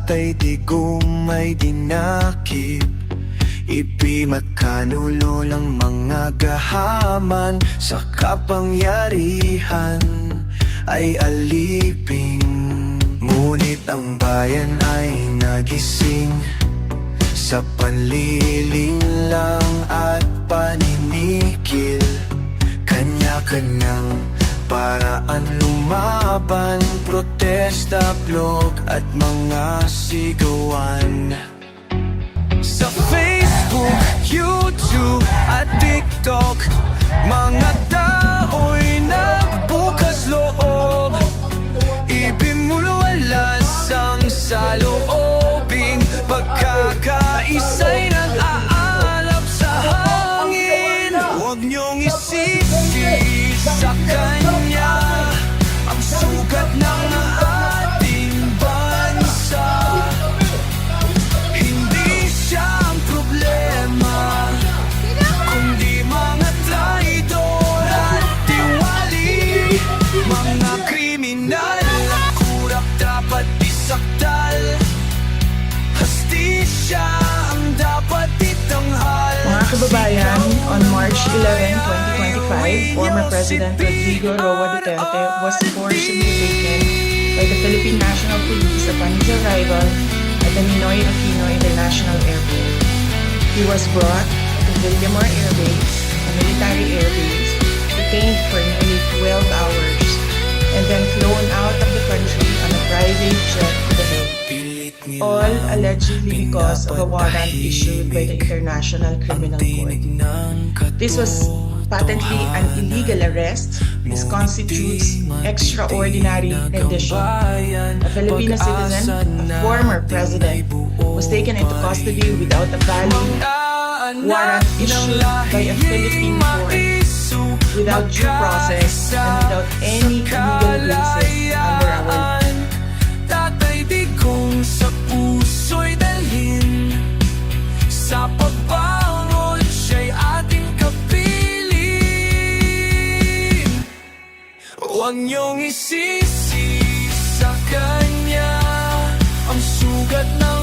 tatay di gumay dinakip. Ipimakanulo lang mga gahaman sa kapangyarihan ay aliping. Ngunit ang bayan ay nagising sa panliling lang at paninikil. Kanya-kanyang paraan lumaban, protesta, blog at mga sigawan. Sa Facebook, YouTube at TikTok, mga tao'y nagbukas loob. Ibinulwalas ang saloobing pagkakaisa'y nag-aalap sa hangin. Huwag niyong isisi sa kanya ang sugat ng ating bansa. Hindi siya ang problema, kundi mga traidor at tiwali. Mga kriminal na kurap dapat isakdal. Hastisya ang dapat itanghal. Mga kababayan, on March 11, 2025, former President Rodrigo Roa Duterte was forcibly taken by the Philippine National Police upon his arrival at the Ninoy Aquino International Airport. He was brought to Villamor Air Base, a military air base, detained for nearly 12 hours, and then flown out of the country on a private jet to The Hague. All allegedly because of a warrant issued by the International Criminal Court. This was patently an illegal arrest. This constitutes extraordinary rendition. A Filipino citizen, a former president, was taken into custody without a valid warrant issued by a Philippine court, without due process, and without any legal basis under our law. Tatay di kong sa puso'y dalhin, sa pagbangon siya'y ating kapiling. Huwag niyong isisi sa kanya ang sugat ng